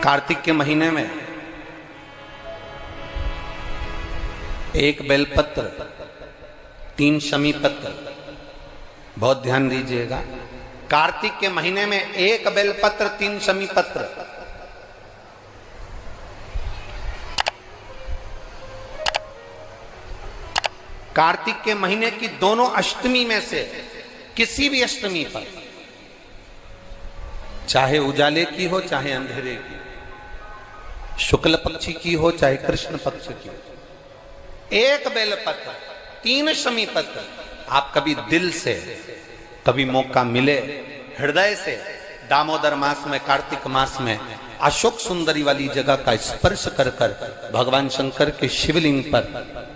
कार्तिक के महीने में एक बेलपत्र, 3 शमी पत्र, बहुत ध्यान दीजिएगा। कार्तिक के महीने में एक बेलपत्र, 3 शमी पत्र। कार्तिक के महीने की दोनों अष्टमी में से किसी भी अष्टमी पर, चाहे उजाले की हो चाहे अंधेरे की, शुक्ल पक्ष की हो चाहे कृष्ण पक्ष की, एक बेलपत्र, 3 शमी पत्र, आप कभी दिल से, कभी मौका मिले हृदय से, दामोदर मास में, कार्तिक मास में अशोक सुंदरी वाली जगह का स्पर्श कर कर भगवान शंकर के शिवलिंग पर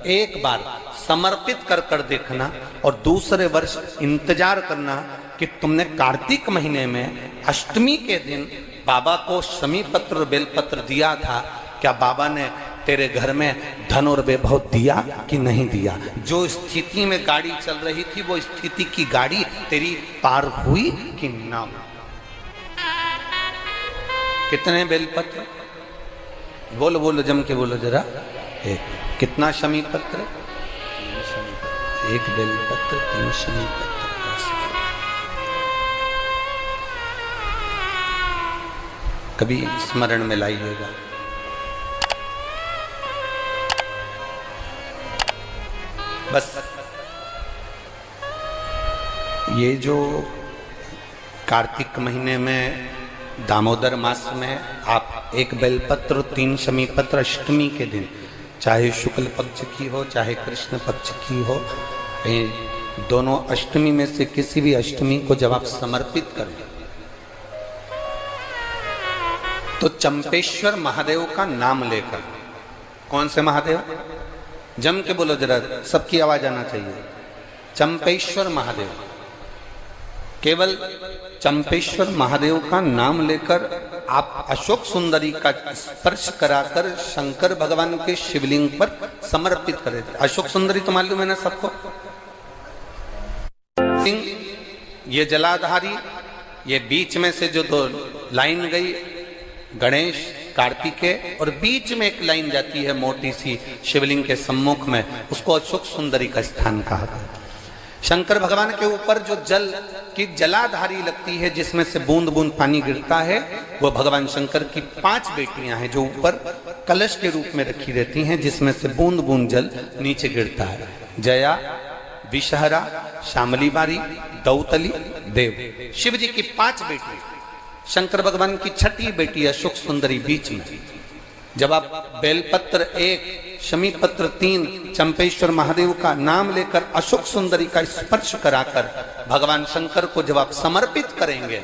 एक बार समर्पित कर कर देखना, और दूसरे वर्ष इंतजार करना कि तुमने कार्तिक महीने में अष्टमी के दिन बाबा को शमी पत्र बेलपत्र दिया था, क्या बाबा ने तेरे घर में धन और वैभव दिया कि नहीं दिया? जो स्थिति में गाड़ी चल रही थी वो स्थिति की गाड़ी तेरी पार हुई कि ना? कितने बेलपत्र? बोलो बोलो, जम के बोलो जरा। एक। कितना शमी पत्र? 3 शमी पत्र। एक बेलपत्र, 3 शमी पत्र। कभी स्मरण में लाइएगा। बस ये जो कार्तिक महीने में दामोदर मास में आप एक बेलपत्र, 3 शमी पत्र अष्टमी के दिन, चाहे शुक्ल पक्ष की हो चाहे कृष्ण पक्ष की हो, दोनों अष्टमी में से किसी भी अष्टमी को जब आप समर्पित करें तो चंपेश्वर महादेव का नाम लेकर, कौन से महादेव? जम के बोलो जरा, सबकी आवाज आना चाहिए। चंपेश्वर महादेव, केवल चंपेश्वर महादेव का नाम लेकर आप अशोक सुंदरी का स्पर्श कराकर शंकर भगवान के शिवलिंग पर समर्पित करें। अशोक सुंदरी तो मालूम है ना सबको? ये जलाधारी, ये बीच में से जो 2 लाइन गई, गणेश कार्तिकेय, और बीच में एक लाइन जाती है मोटी सी शिवलिंग के सम्मुख में, उसको अशोक सुंदरी का स्थान कहा गया। शंकर भगवान के ऊपर जो जल की जलाधारी लगती है, जिसमें से बूंद बूंद पानी गिरता है, वो भगवान शंकर की 5 बेटियां हैं जो ऊपर कलश के रूप में रखी रहती हैं, जिसमें से बूंद बूंद जल नीचे गिरता है। जया, विषहरा, शामली बारी, दौतली, देव। शिव जी की 5 बेटी, शंकर भगवान की 6ठी बेटी अशोक सुंदरी बीच में। जब आप बेलपत्र 1, शमी पत्र 3, चंपेश्वर महादेव का नाम लेकर अशोक सुंदरी का स्पर्श कराकर भगवान शंकर को जब आप समर्पित करेंगे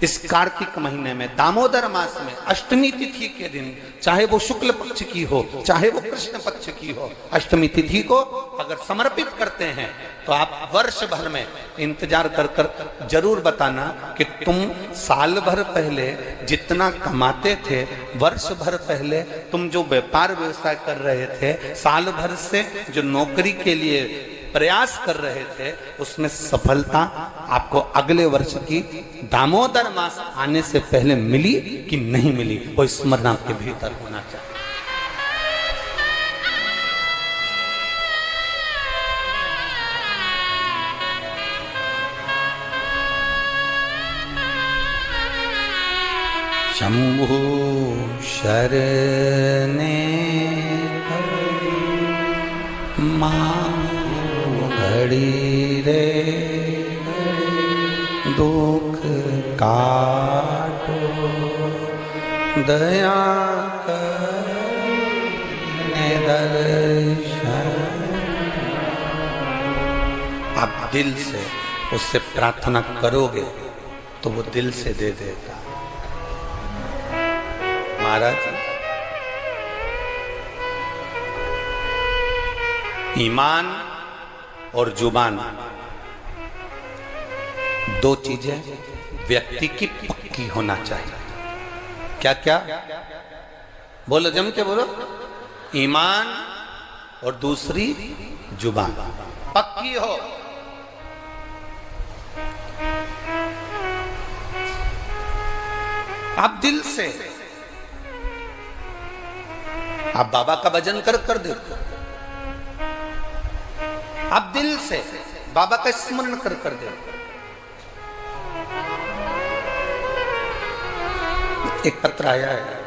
इस कार्तिक महीने में, दामोदर मास में, अष्टमी तिथि के दिन, चाहे वो शुक्ल पक्ष की हो चाहे वो कृष्ण पक्ष की हो, अष्टमी तिथि को अगर समर्पित करते हैं तो आप वर्ष भर में इंतजार कर कर जरूर बताना कि तुम साल भर पहले जितना कमाते थे, वर्ष भर पहले तुम जो व्यापार व्यवसाय कर रहे थे, साल भर से जो नौकरी के लिए प्रयास कर रहे थे, उसमें सफलता आपको अगले वर्ष की दामोदर मास आने से पहले मिली कि नहीं मिली, वो स्मरण आपके भीतर होना चाहिए। शंभु शरणे घड़ी रे दुख काटो, दया करने दर्शन। आप दिल से उससे प्रार्थना करोगे तो वो दिल से दे देगा। महाराज, ईमान और जुबान 2 चीजें व्यक्ति की पक्की होना चाहिए। क्या क्या? बोलो, जम के बोलो। ईमान और दूसरी जुबान पक्की हो। आप दिल से आप बाबा का भजन कर कर देखो, आप दिल से बाबा का स्मरण कर कर देखो। एक पत्र आया है,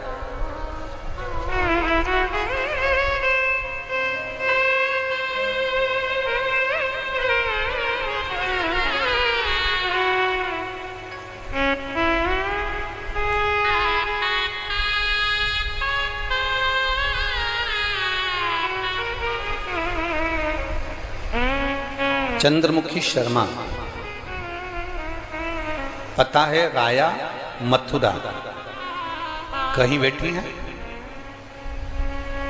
चंद्रमुखी शर्मा, पता है राया मथुरा, कहीं बैठी हैं,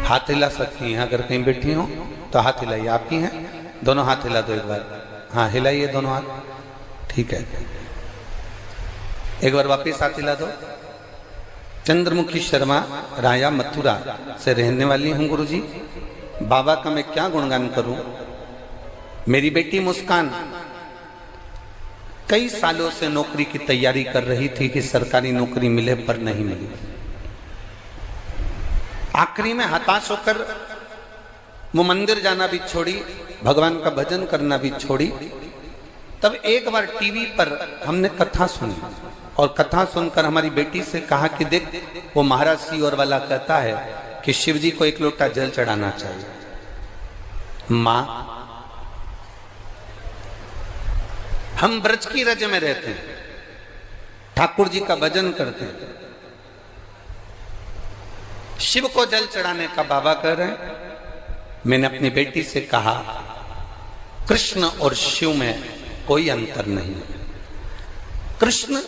हाथ हिला सकती हैं, अगर कहीं बैठी हो तो हाथ हिलाइए। आपकी हैं, दोनों हाथ हिला दो एक बार, हाँ हिलाइए दोनों हाथ, ठीक है, एक बार वापिस हाथ हिला दो। चंद्रमुखी शर्मा राया मथुरा से रहने वाली हूं गुरुजी। बाबा का मैं क्या गुणगान करूं। मेरी बेटी मुस्कान कई सालों से नौकरी की तैयारी कर रही थी कि सरकारी नौकरी मिले, पर नहीं मिली। आखिरी में हताश होकर वो मंदिर जाना भी छोड़ी, भगवान का भजन करना भी छोड़ी। तब एक बार टीवी पर हमने कथा सुनी और कथा सुनकर हमारी बेटी से कहा कि देख, वो महाराज सियोर वाला कहता है कि शिव जी को एक लोटा जल चढ़ाना चाहिए। मां, हम ब्रज की रज में रहते हैं, ठाकुर जी का भजन करते हैं, शिव को जल चढ़ाने का बाबा कह रहे हैं। मैंने अपनी बेटी से कहा, कृष्ण और शिव में कोई अंतर नहीं है। कृष्ण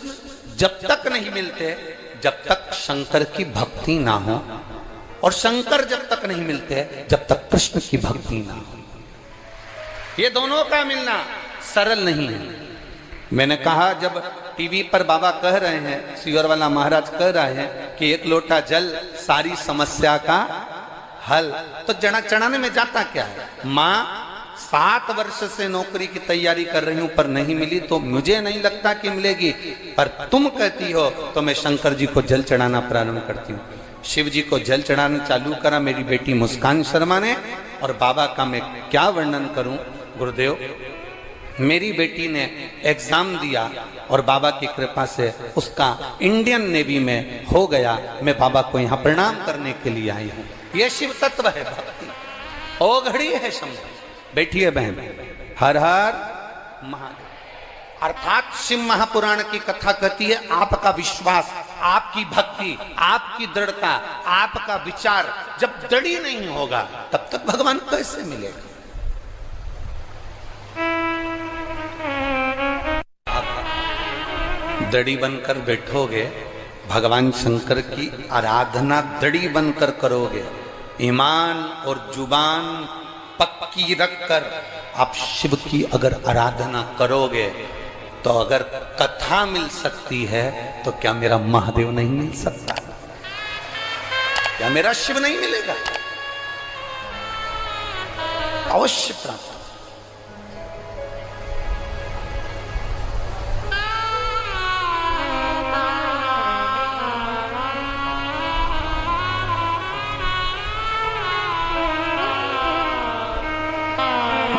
जब तक नहीं मिलते जब तक शंकर की भक्ति ना हो, और शंकर जब तक नहीं मिलते जब तक कृष्ण की भक्ति ना हो। ये दोनों का मिलना सरल नहीं है। मैंने कहा, जब टीवी पर बाबा कह रहे हैं, सियोर वाला महाराज कह रहे हैं कि एक लोटा जल सारी समस्या का हल, तो जड़ा चढ़ाने में जाता क्या है। माँ 7 वर्ष से नौकरी की तैयारी कर रही हूं पर नहीं मिली, तो मुझे नहीं लगता कि मिलेगी, पर तुम कहती हो तो मैं शंकर जी को जल चढ़ाना प्रारंभ करती हूँ। शिव जी को जल चढ़ाना चालू करा मेरी बेटी मुस्कान शर्मा ने। और बाबा का मैं क्या वर्णन करूं गुरुदेव। मेरी बेटी ने एग्जाम दिया और बाबा की कृपा से उसका इंडियन नेवी में हो गया। मैं बाबा को यहाँ प्रणाम करने के लिए आई हूँ। ये शिव तत्व है, भक्ति ओ घड़ी है शंभु। बैठिए बहन, हर हर महादेव। अर्थात शिव महापुराण की कथा कहती है, आपका विश्वास, आपकी भक्ति, आपकी दृढ़ता, आपका विचार जब दृढ़ नहीं होगा तब तक भगवान कैसे मिलेगा। दड़ी बनकर बैठोगे, भगवान शंकर की आराधना दड़ी बनकर करोगे, ईमान और जुबान पक्की रखकर आप शिव की अगर आराधना करोगे, तो अगर कथा मिल सकती है तो क्या मेरा महादेव नहीं मिल सकता? क्या मेरा शिव नहीं मिलेगा? अवश्य प्राप्त।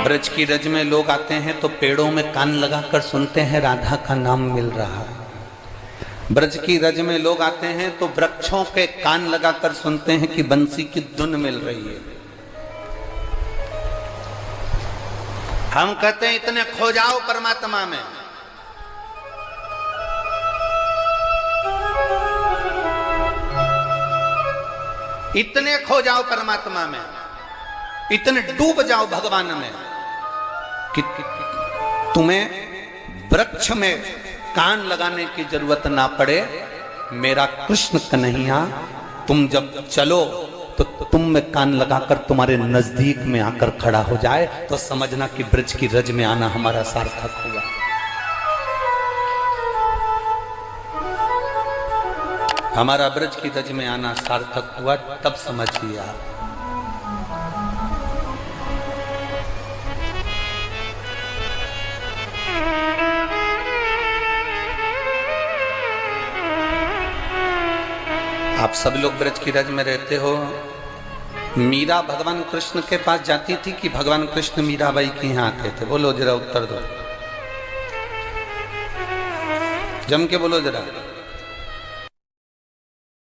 ब्रज की रज में लोग आते हैं तो पेड़ों में कान लगाकर सुनते हैं राधा का नाम मिल रहा है। ब्रज की रज में लोग आते हैं तो वृक्षों के कान लगाकर सुनते हैं कि बंसी की धुन मिल रही है। हम कहते हैं इतने खो जाओ परमात्मा में। इतने खो जाओ परमात्मा में, इतने डूब जाओ भगवान में कि तुम्हें वृक्ष में कान लगाने की जरूरत ना पड़े। मेरा कृष्ण कन्हैया तुम जब चलो तो तुम में कान लगाकर तुम्हारे नजदीक में आकर खड़ा हो जाए, तो समझना कि ब्रज की रज में आना हमारा सार्थक हुआ। हमारा ब्रज की रज में आना सार्थक हुआ, तब समझिए आप। आप सब लोग ब्रज की रज में रहते हो, मीरा भगवान कृष्ण के पास जाती थी कि भगवान कृष्ण मीराबाई के यहाँ आते थे? बोलो जरा, उत्तर दो, जम के बोलो जरा।